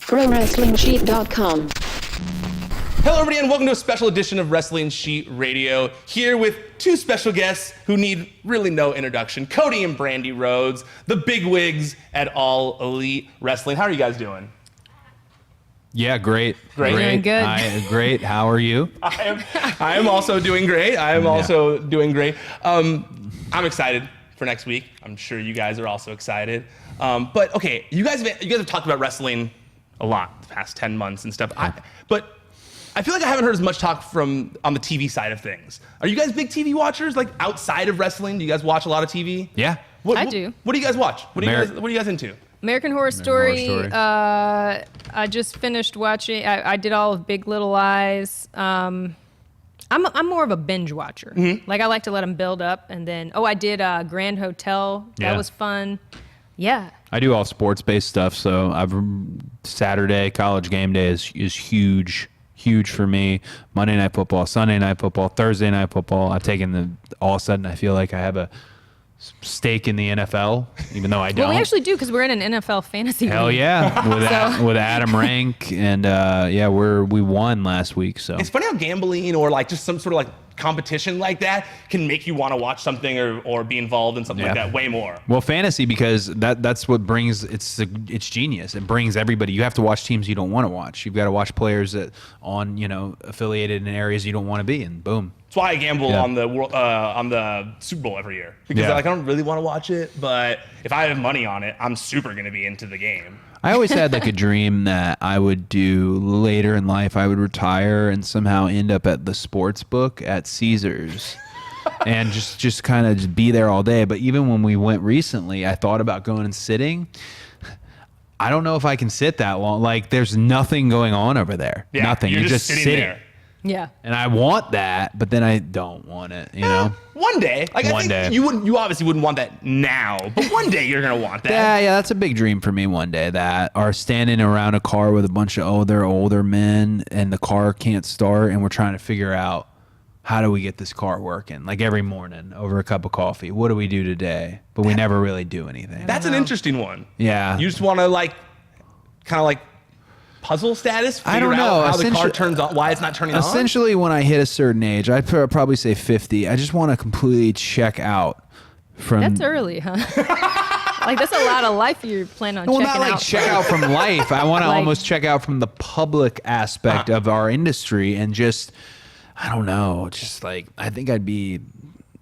ProWrestlingSheet.com. Hello, everybody, and welcome to a special edition of Wrestling Sheet Radio. Here with two special guests who need really no introduction. Cody and Brandi Rhodes, the bigwigs at All Elite Wrestling. How are you guys doing? Yeah, great. Doing good. Great. How are you? I am also doing great. I'm excited for next week. I'm sure you guys are also excited. But okay, you guys have talked about wrestling a lot the past 10 months and stuff. But I feel like I haven't heard as much talk on the TV side of things. Are you guys big TV watchers? Like outside of wrestling, do you guys watch a lot of TV? Yeah. I do. What do you guys watch? What are you guys into? American Horror Story. I just finished watching. I did all of Big Little Lies. I'm more of a binge watcher. Mm-hmm. Like I like to let them build up, and then I did Grand Hotel. That was fun. Yeah. I do all sports-based stuff. So Saturday college game day is huge for me. Monday Night Football, Sunday Night Football, Thursday Night Football. I've taken all of a sudden I feel like I have a stake in the NFL, even though I don't. Well, we actually do because we're in an NFL fantasy Hell league. yeah, with Adam Rank, and we won last week. So it's funny how gambling or like just some sort of like competition like that can make you want to watch something or be involved in something like that way more. Well, fantasy, because that's what brings it's genius. It brings everybody. You have to watch teams you don't want to watch. You've got to watch players that affiliated in areas you don't want to be in. Boom. That's why I gamble on the Super Bowl every year, because I don't really want to watch it, but if I have money on it, I'm super going to be into the game. I always had like a dream that I would do later in life. I would retire and somehow end up at the sports book at Caesars and just kind of be there all day. But even when we went recently, I thought about going and sitting. I don't know if I can sit that long. Like there's nothing going on over there. Yeah, nothing. You're just sitting there. Yeah. And I want that, but then I don't want it, One day. I think you obviously wouldn't want that now, but one day you're going to want that. Yeah, that's a big dream for me one day, that are standing around a car with a bunch of older men and the car can't start and we're trying to figure out how do we get this car working? Like every morning over a cup of coffee. What do we do today? But we never really do anything. That's an interesting one. Yeah. You just want to kind of puzzle status? I don't know how the car turns on, why it's not turning on? Essentially, when I hit a certain age, I'd probably say 50. I just want to completely check out from. That's early, huh? Like that's a lot of life you plan on checking out. Well, not like check out from life. I want to almost check out from the public aspect of our industry and just, I don't know, just like I think I'd be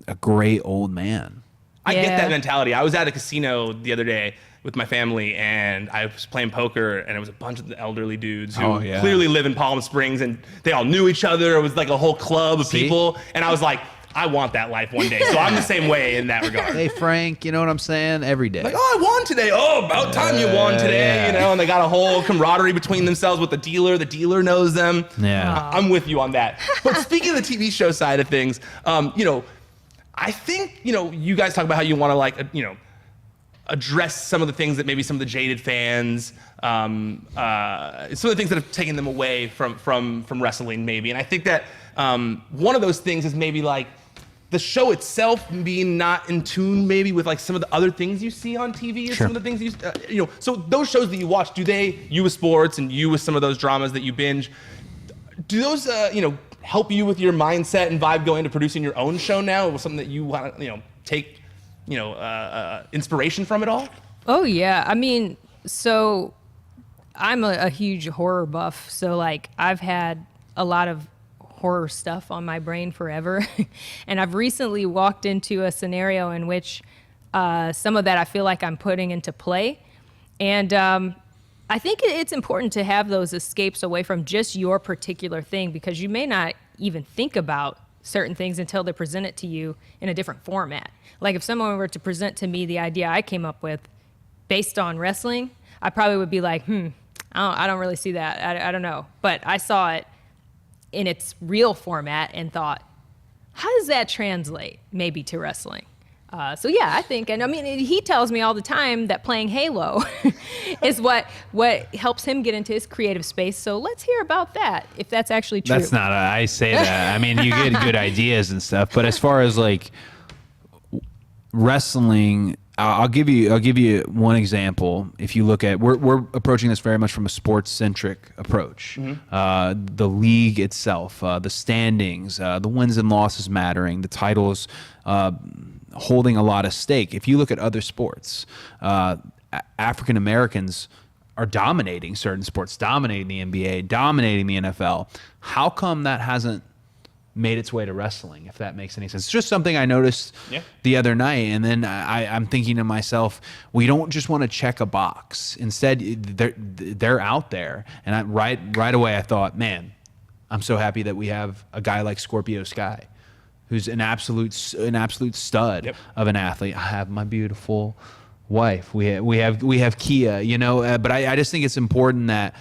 a great old man. I get that mentality. I was at a casino the other day with my family, and I was playing poker, and it was a bunch of the elderly dudes who clearly live in Palm Springs, and they all knew each other. It was like a whole club of people, and I was like, I want that life one day. So I'm the same way in that regard. Hey, Frank, you know what I'm saying? Every day. Like, I won today. Oh, about time you won today, and they got a whole camaraderie between themselves with the dealer. The dealer knows them. Yeah. I'm with you on that. But speaking of the TV show side of things, I think, you guys talk about how you want to address some of the things that maybe some of the jaded fans, some of the things that have taken them away from wrestling maybe. And I think that one of those things is maybe like the show itself being not in tune maybe with like some of the other things you see on TV or some of the things so those shows that you watch, you with sports and you with some of those dramas that you binge, do those, help you with your mindset and vibe going into producing your own show now? Or something that you want to, take inspiration from it all? Oh yeah. I mean, so I'm a huge horror buff. So like I've had a lot of horror stuff on my brain forever. And I've recently walked into a scenario in which some of that I feel like I'm putting into play. And I think it's important to have those escapes away from just your particular thing, because you may not even think about certain things until they're presented to you in a different format. Like if someone were to present to me the idea I came up with based on wrestling, I probably would be like, I don't really see that. I don't know. But I saw it in its real format and thought, how does that translate maybe to wrestling? So yeah, I think, and I mean, he tells me all the time that playing Halo is what helps him get into his creative space. So let's hear about that, if that's actually true. That's not, I say that. I mean, you get good ideas and stuff, but as far as like wrestling I'll give you one example. If you look at, we're approaching this very much from a sports centric approach. The league itself, the standings, the wins and losses mattering, the titles holding a lot of stake. If you look at other sports, African Americans are dominating certain sports, dominating the NBA, dominating the NFL. How come that hasn't made its way to wrestling, if that makes any sense? It's just something I noticed the other night, and then I'm thinking to myself, we don't just want to check a box. Instead, they're out there, and right away I thought, man, I'm so happy that we have a guy like Scorpio Sky, who's an absolute stud of an athlete. I have my beautiful wife. We have Kia, you know, but I just think it's important that,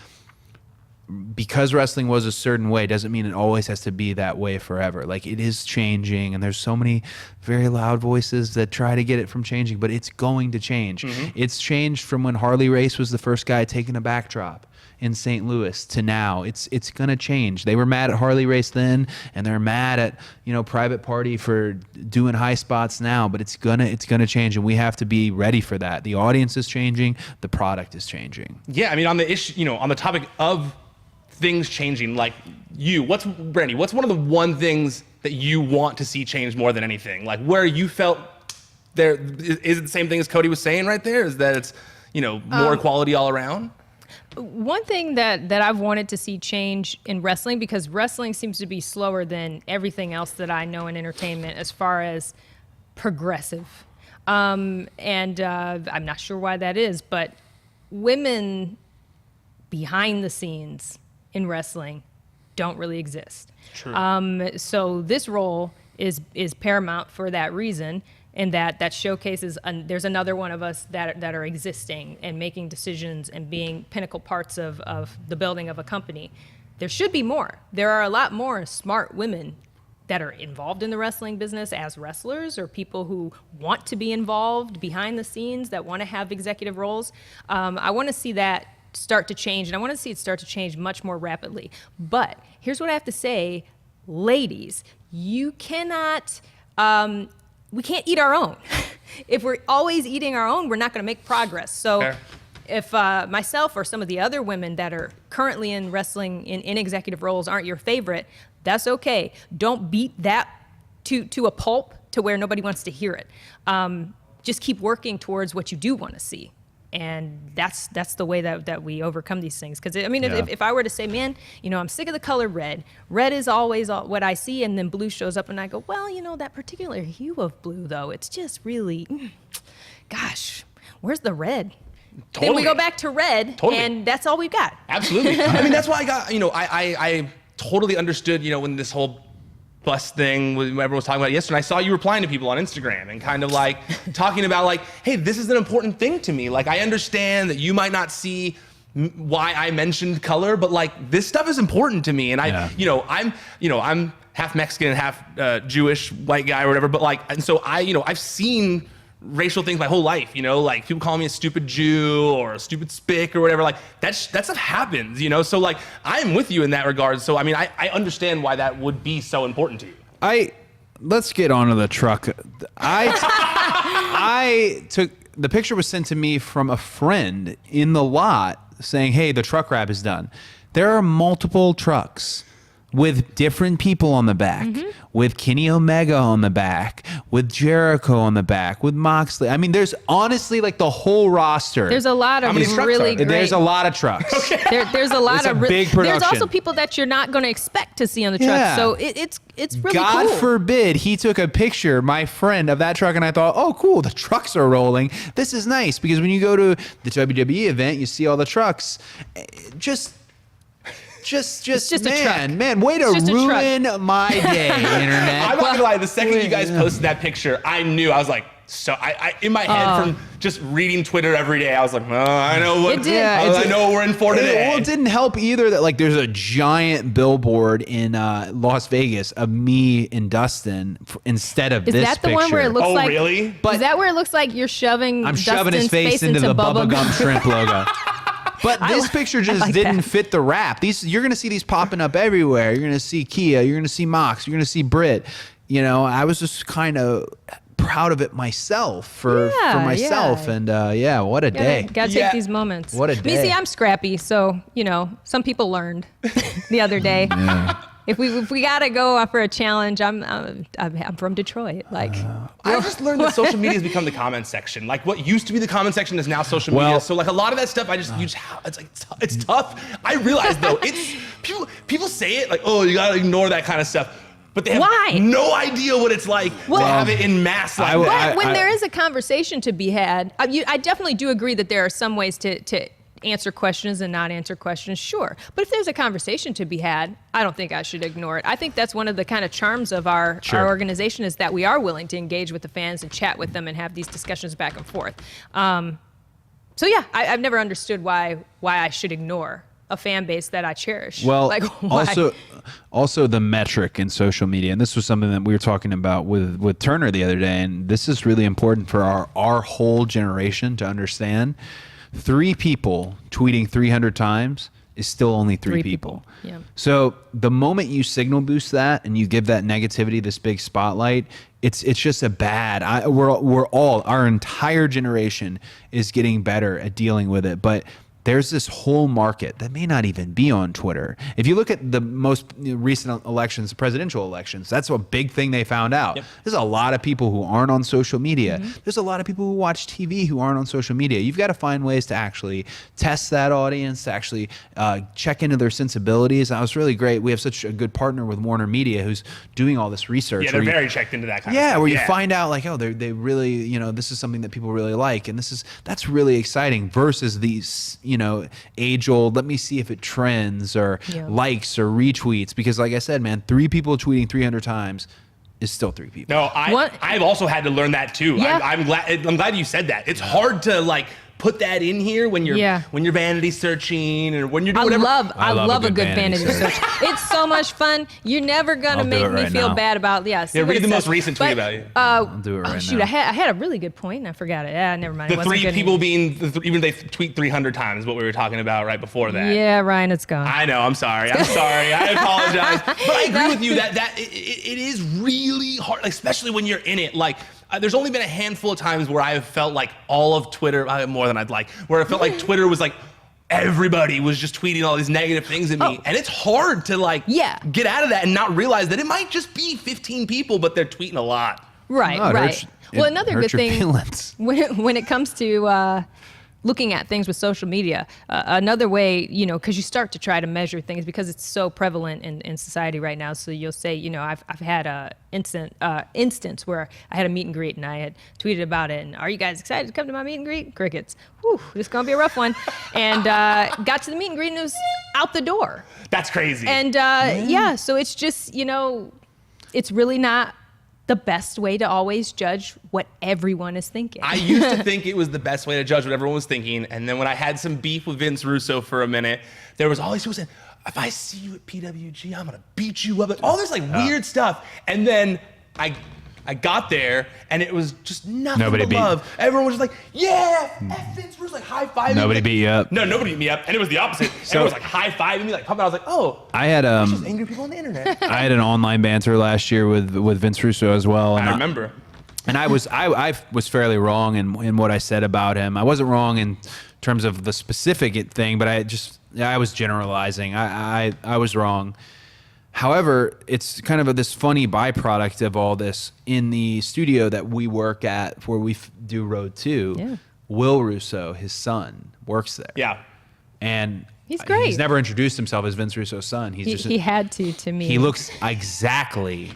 because wrestling was a certain way doesn't mean it always has to be that way forever. Like, it is changing, and there's so many very loud voices that try to get it from changing, but it's going to change. It's changed from when Harley Race was the first guy taking a backdrop in St. Louis to now. It's going to change. They were mad at Harley Race then, and they're mad at, you know, Private Party for doing high spots now, but it's going to change, and we have to be ready for that. The audience is changing, the product is changing. Yeah, I mean, on the issue, you know, on the topic of things changing, like Brandi, what's one of the one things that you want to see change more than anything? Like, where you felt there, is it the same thing as Cody was saying right there? Is that it's, you know, more equality all around? One thing that I've wanted to see change in wrestling, because wrestling seems to be slower than everything else that I know in entertainment as far as progressive. I'm not sure why that is, but women behind the scenes in wrestling don't really exist. True. So this role is paramount for that reason, and that showcases there's another one of us that are existing and making decisions and being pinnacle parts of the building of a company. There should be more. There are a lot more smart women that are involved in the wrestling business as wrestlers, or people who want to be involved behind the scenes, that want to have executive roles. I want to see that start to change, and I want to see it start to change much more rapidly. But here's what I have to say, ladies, you cannot, we can't eat our own. If we're always eating our own, we're not going to make progress. So Fair. If myself or some of the other women that are currently in wrestling in executive roles aren't your favorite, that's okay. Don't beat that to a pulp to where nobody wants to hear it. Just keep working towards what you do want to see. And that's the way that we overcome these things. Because, I mean, if I were to say, man, you know, I'm sick of the color red. Red is always what I see, and then blue shows up, and I go, well, you know, that particular hue of blue, though, it's just really, gosh, where's the red? Totally. Then we go back to red, and that's all we've got. Absolutely. I mean, that's why I got, you know, I totally understood, you know, when this whole bus thing everyone was talking about yesterday. I saw you replying to people on Instagram and kind of like talking about like, hey, this is an important thing to me. Like, I understand that you might not see why I mentioned color, but like, this stuff is important to me. And I'm half Mexican, half Jewish, white guy or whatever. But like, and so I've seen racial things my whole life, you know, like people calling me a stupid Jew or a stupid spick or whatever. Like, that stuff happens, you know? So like, I'm with you in that regard. So, I mean, I understand why that would be so important to you. Let's get onto the truck. I took, the picture was sent to me from a friend in the lot saying, hey, the truck wrap is done. There are multiple trucks with different people on the back, with Kenny Omega on the back, with Jericho on the back, with Moxley. I mean, there's honestly like the whole roster. There's a lot of really great. There's a lot of trucks. Okay. There's a lot of big production. There's also people that you're not going to expect to see on the truck. Yeah. So it's really God cool. forbid he took a picture, my friend, of that truck, and I thought, oh, cool, the trucks are rolling. This is nice, because when you go to the WWE event, you see all the trucks. Just man, way to ruin my day, internet. I'm not gonna lie, the second you guys posted that picture, I knew. I was like, so I in my head from just reading Twitter every day, I was like, oh, I know what I know what we're in for today. Well, it didn't help either that like there's a giant billboard in Las Vegas of me and Dustin instead of this picture. Is that the one where it looks like? Oh, really? Is that where it looks like you're shoving? I'm Dustin's shoving his face into the Bubba Gum Shrimp logo. But this picture just didn't fit the wrap. You're going to see these popping up everywhere. You're going to see Kia. You're going to see Mox. You're going to see Britt. You know, I was just kind of proud of it myself for myself. Yeah. And what a day. Gotta take these moments. What a Me, day. see, I'm scrappy, so some people learned the other day. Yeah. If we gotta go for a challenge, I'm from Detroit. Like I just learned that social media has become the comment section. Like what used to be the comment section is now social media. Well- So like a lot of that stuff, it's tough. I realize though, it's people say it like, oh, you gotta ignore that kind of stuff. But they have Why? no idea what it's like to have it in mass like that. But when there is a conversation to be had, I definitely do agree that there are some ways to answer questions and not answer questions, sure. But if there's a conversation to be had, I don't think I should ignore it. I think that's one of the kind of charms of our organization is that we are willing to engage with the fans and chat with them and have these discussions back and forth. So yeah, I've never understood why I should ignore a fan base that I cherish. Well, like, why? also the metric in social media, and this was something that we were talking about with Turner the other day, and this is really important for our whole generation to understand. 3 people tweeting 300 times is still only 3 people. Yeah. So the moment you signal boost that and you give that negativity this big spotlight, it's just a bad. Our entire generation is getting better at dealing with it, but there's this whole market that may not even be on Twitter. If you look at the most recent elections, presidential elections, that's a big thing they found out. Yep. There's a lot of people who aren't on social media. There's a lot of people who watch TV who aren't on social media. You've got to find ways to actually test that audience, to actually check into their sensibilities. That was really great. We have such a good partner with Warner Media who's doing all this research. Yeah, they're very checked into that kind of stuff. Yeah, where you find out like, oh, they really, this is something that people really like, and that's really exciting versus these, age-old, let me see if it trends or likes or retweets. Because like I said, man, 3 people tweeting 300 times is still 3 people. No, I've also had to learn that too. Yeah. I'm glad you said that. It's hard to like put that in here when you're vanity searching or when you're doing whatever. I love a good vanity search. It's so much fun. You're never gonna make me feel bad about Yeah, read the most recent tweet about you. I'll do it right now. I had a really good point and I forgot it. Yeah, never mind. The 3 people being, even they tweet 300 times is what we were talking about right before that. Yeah, Ryan, it's gone. I know, I'm sorry. I apologize. But I agree with you that it is really hard, especially when you're in it. Like, there's only been a handful of times where I have felt like all of Twitter, more than I'd like, where I felt like Twitter was like, everybody was just tweeting all these negative things at me. And it's hard to get out of that and not realize that it might just be 15 people, but they're tweeting a lot. Right, right. Well, another good thing when it comes to looking at things with social media, another way, because you start to try to measure things because it's so prevalent in society right now. So you'll say, I've had a instance where I had a meet and greet and I had tweeted about it. And are you guys excited to come to my meet and greet? Crickets. Whew, this is gonna be a rough one. And got to the meet and greet and it was out the door. That's crazy. And so it's just, it's really not the best way to always judge what everyone is thinking. I used to think it was the best way to judge what everyone was thinking. And then when I had some beef with Vince Russo for a minute, there was always people saying, if I see you at PWG, I'm going to beat you up. All this weird stuff. And then I got there and it was just nothing but love. Everyone was just like, yeah, F Vince Russo, high-fiving. Nobody beat you up. No, nobody beat me up. And it was the opposite. Everyone was high-fiving me, pumping. I was like, oh. I had just angry people on the internet. I had an online banter last year with Vince Russo as well. And I remember. And I was fairly wrong in what I said about him. I wasn't wrong in terms of the specific thing, but I was generalizing. I was wrong. However, it's kind of this funny byproduct of all this. In the studio that we work at, where we do Road 2, Will Russo, his son, works there. Yeah. And he's great. He's never introduced himself as Vince Russo's son. He had to me. He looks exactly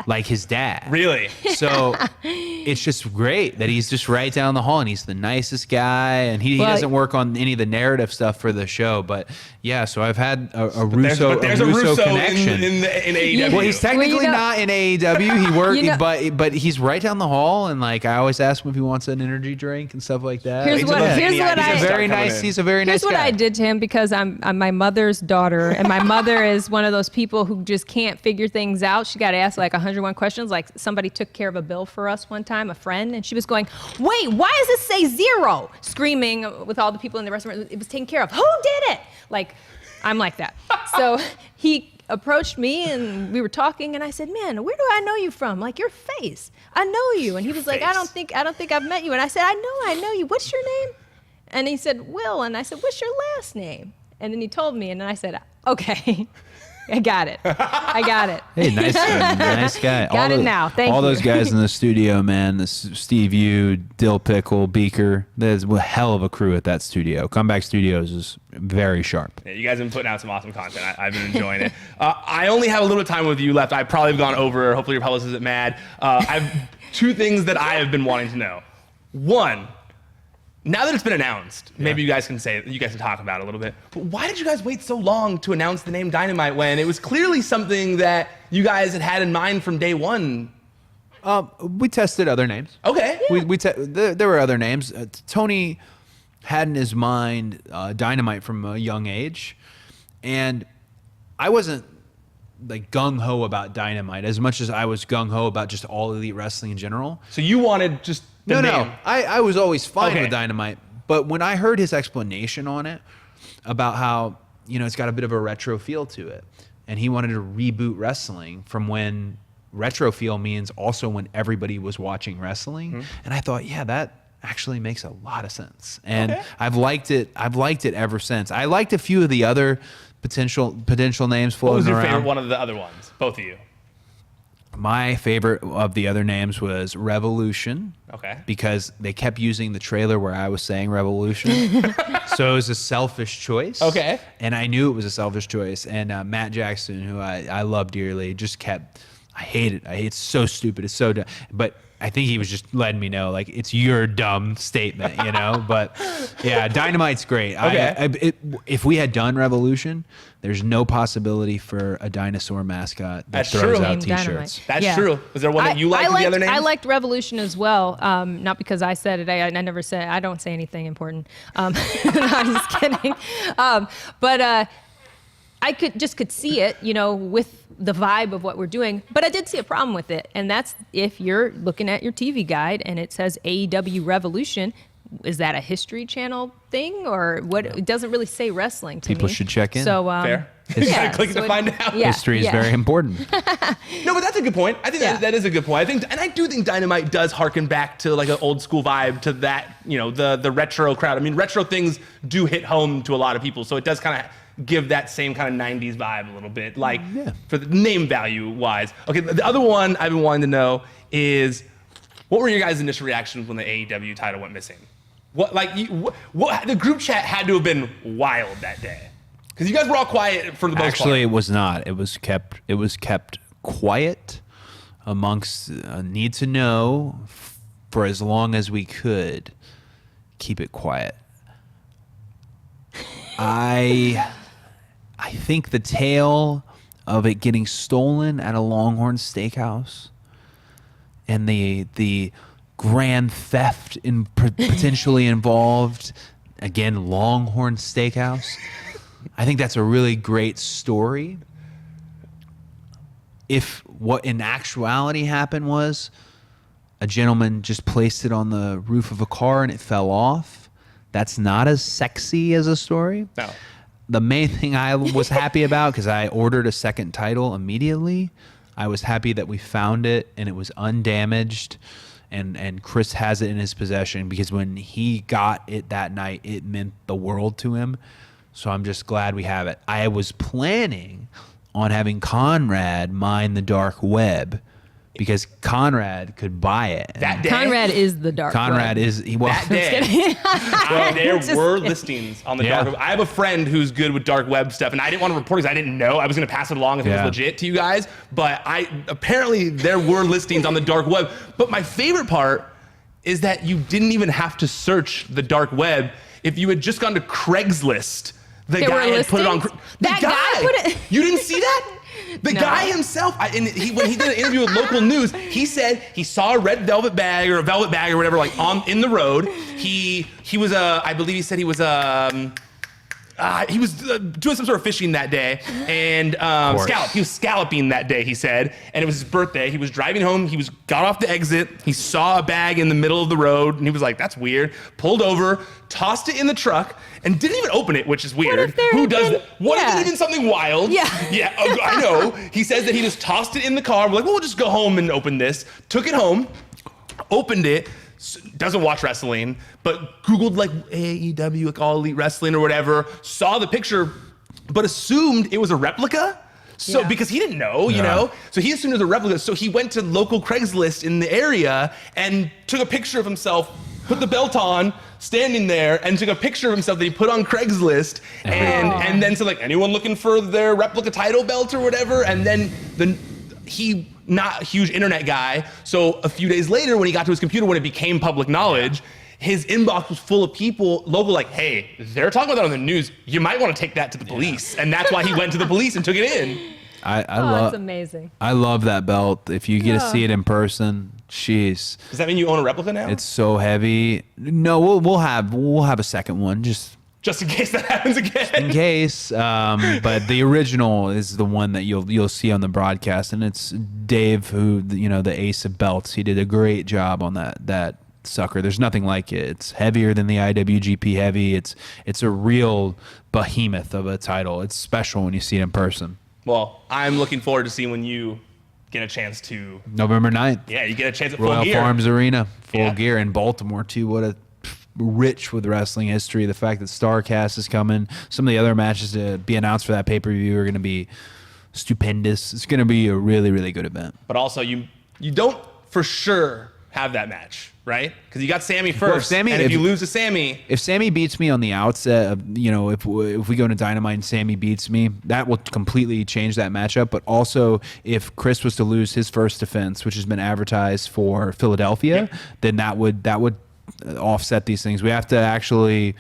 like his dad. Really? So it's just great that he's just right down the hall and he's the nicest guy, and he doesn't work on any of the narrative stuff for the show. But yeah, so I've had a Russo connection in AEW. Well, he's technically not in AEW. He worked, but he's right down the hall, and I always ask him if he wants an energy drink and stuff like that. Here's what he's a very nice guy. Here's what I did to him, because I'm my mother's daughter, and my mother is one of those people who just can't figure things out. She got asked 101 questions. Like, somebody took care of a bill for us one time, a friend, and she was going, wait, why does this say 0? Screaming with all the people in the restaurant. It was taken care of. Who did it? I'm like that. So approached me and we were talking, and I said, "Man, where do I know you from? Like your face. I know you." And he was like, "I don't think I've met you." And I said, I know you. What's your name?" And he said, "Will." And I said, "What's your last name?" And then he told me, and then I said, "Okay." I got it. Hey, nice guy. Got it now. Thank you. All those guys in the studio, man. This Steve U, Dill Pickle, Beaker. There's a hell of a crew at that studio. Comeback Studios is very sharp. Yeah, you guys have been putting out some awesome content. I've been enjoying it. I only have a little time with you left. I probably have gone over. Hopefully your publicist isn't mad. I have 2 things that I have been wanting to know. One, now that it's been announced, maybe you guys can talk about it a little bit. But why did you guys wait so long to announce the name Dynamite when it was clearly something that you guys had in mind from day one? We tested other names. Okay. Yeah. There were other names. Tony had in his mind Dynamite from a young age, and I wasn't like gung-ho about Dynamite as much as I was gung-ho about just all Elite Wrestling in general. So you wanted just the name. No. I was always fine Okay. with Dynamite, but when I heard his explanation on it about how, it's got a bit of a retro feel to it, and he wanted to reboot wrestling from when retro feel means also when everybody was watching wrestling, and I thought, yeah, that actually makes a lot of sense, and Okay. I've liked it ever since. I liked a few of the other potential names floating What was your around. favorite one of the other ones? Both of you. My favorite of the other names was Revolution. Okay. Because they kept using the trailer where I was saying Revolution. So it was a selfish choice. Okay. And I knew it was a selfish choice. And Matt Jackson, who I love dearly, just kept, I hate it. It's so stupid. It's so dumb. But I think he was just letting me know, like, it's your dumb statement, But yeah, Dynamite's great. Okay. If we had done Revolution, there's no possibility for a dinosaur mascot that That's throws true. out Named t-shirts. Dynamite. That's Yeah. true. Was there one that you liked in the other names? I liked Revolution as well. Not because I said it. I never said. I don't say anything important. No, I'm just kidding. But I could see it, with the vibe of what we're doing. But I did see a problem with it, and that's if you're looking at your TV guide and it says AEW Revolution. Is that a History Channel thing, or what? It doesn't really say wrestling to me. People should check in. So Fair. You gotta click to find out. Yeah, History is very important. No, but that's a good point. I think Yeah. that is a good point. I do think Dynamite does harken back to like an old school vibe to that, the retro crowd. I mean, retro things do hit home to a lot of people, so it does kind of give that same kind of 90s vibe a little bit, like for the name value wise. Okay, the other one I've been wanting to know is, what were your guys' initial reactions when the AEW title went missing? What the group chat had to have been wild that day, because you guys were all quiet for the most Actually, part. it was not. It was kept quiet amongst need to know for as long as we could. Keep it quiet. I think the tale of it getting stolen at a Longhorn Steakhouse and the grand theft potentially involved, again, Longhorn Steakhouse. I think that's a really great story. If what in actuality happened was a gentleman just placed it on the roof of a car and it fell off, that's not as sexy as a story. No. The main thing I was happy about, because I ordered a second title immediately, I was happy that we found it and it was undamaged. And Chris has it in his possession, because when he got it that night, it meant the world to him. So I'm just glad we have it. I was planning on having Conrad mine the dark web, because Conrad could buy it. That day? Conrad is the dark Conrad web. is That day, there were listings on the Yeah. dark web. I have a friend who's good with dark web stuff, and I didn't want to report because I didn't know. I was going to pass it along if it was Yeah. legit to you guys, but apparently there were listings on the dark web. But my favorite part is that you didn't even have to search the dark web. If you had just gone to Craigslist, the There guy were had put it on. listings? The That guy put it- You didn't see that? The No. guy himself, when he did an interview with local news, he said he saw a red velvet bag or a velvet bag or whatever, like in the road. He was I believe he said he was he was doing some sort of fishing that day, and he was scalloping that day, he said, and it was his birthday. He was driving home. He got off the exit. He saw a bag in the middle of the road, and he was like, that's weird. Pulled over, tossed it in the truck, and didn't even open it, which is weird. Who does that? What if it even something wild? Yeah, I know. He says that he just tossed it in the car. We're like, well, we'll just go home and open this. Took it home, opened it, doesn't watch wrestling, but Googled like AEW, like All Elite Wrestling or whatever, saw the picture, but assumed it was a replica. So because he didn't know, you know, so he assumed it was a replica. So he went to local Craigslist in the area and took a picture of himself, put the belt on, standing there, and took a picture of himself that he put on Craigslist, and then said like, anyone looking for their replica title belt or whatever, and then he. Not a huge internet guy, so a few days later when he got to his computer, when it became public knowledge, his inbox was full of people, local, like, hey, they're talking about that on the news. You might want to take that to the police. And that's why he went to the police and took it in. That's amazing. I love that belt. If you get to see it in person, jeez. Does that mean you own a replica now? It's so heavy. No, we'll have a second one, just in case that happens again. In case, but the original is the one that you'll see on the broadcast, and it's Dave, who the ace of belts. He did a great job on that sucker. There's nothing like it. It's heavier than the IWGP Heavy. It's a real behemoth of a title. It's special when you see it in person. Well, I'm looking forward to seeing when you get a chance to November 9th. Yeah, you get a chance at Royal Full Gear. Farms Arena, Full Gear in Baltimore too. What a rich with wrestling history. The fact that StarCast is coming, some of the other matches to be announced for that pay-per-view are going to be stupendous. It's going to be a really, really good event. But also, you don't for sure have that match, right? Because you got Sammy first. Well, if you lose to Sammy, if Sammy beats me on the outset of, if we go to Dynamite and Sammy beats me, that will completely change that matchup. But also, if Chris was to lose his first defense, which has been advertised for Philadelphia, then that would offset these things. We have to actually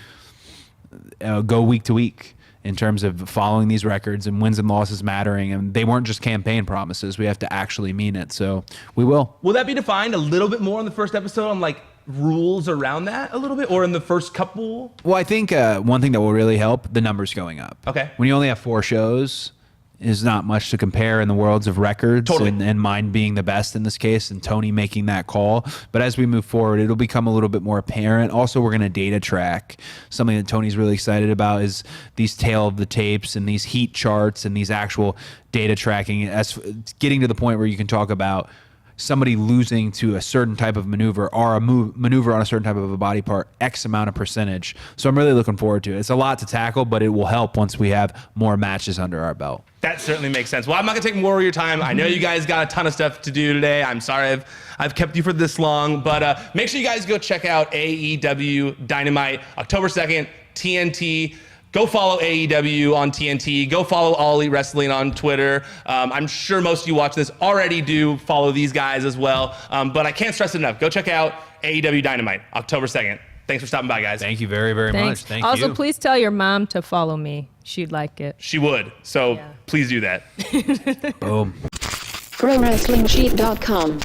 go week to week in terms of following these records and wins and losses mattering, and they weren't just campaign promises. We have to actually mean it, so we will. Will that be defined a little bit more in the first episode on like rules around that a little bit, or in the first couple? Well, I think one thing that will really help, the numbers going up. Okay. When you only have 4 shows, is not much to compare in the worlds of records, and mine being the best in this case, and Tony making that call. But as we move forward, it'll become a little bit more apparent. Also, we're going to data track. Something that Tony's really excited about is these tail of the tapes and these heat charts and these actual data tracking. As getting to the point where you can talk about somebody losing to a certain type of maneuver or a maneuver on a certain type of a body part, X amount of percentage. So I'm really looking forward to it. It's a lot to tackle, but it will help once we have more matches under our belt. That certainly makes sense. Well, I'm not gonna take more of your time. I know you guys got a ton of stuff to do today. I'm sorry I've kept you for this long, but make sure you guys go check out AEW Dynamite, October 2nd, TNT. Go follow AEW on TNT. Go follow All Elite Wrestling on Twitter. I'm sure most of you watch this already do follow these guys as well. But I can't stress it enough. Go check out AEW Dynamite, October 2nd. Thanks for stopping by, guys. Thank you very, very much. Thank you. Also, please tell your mom to follow me. She'd like it. She would. So please do that. Boom. ProWrestlingSheet.com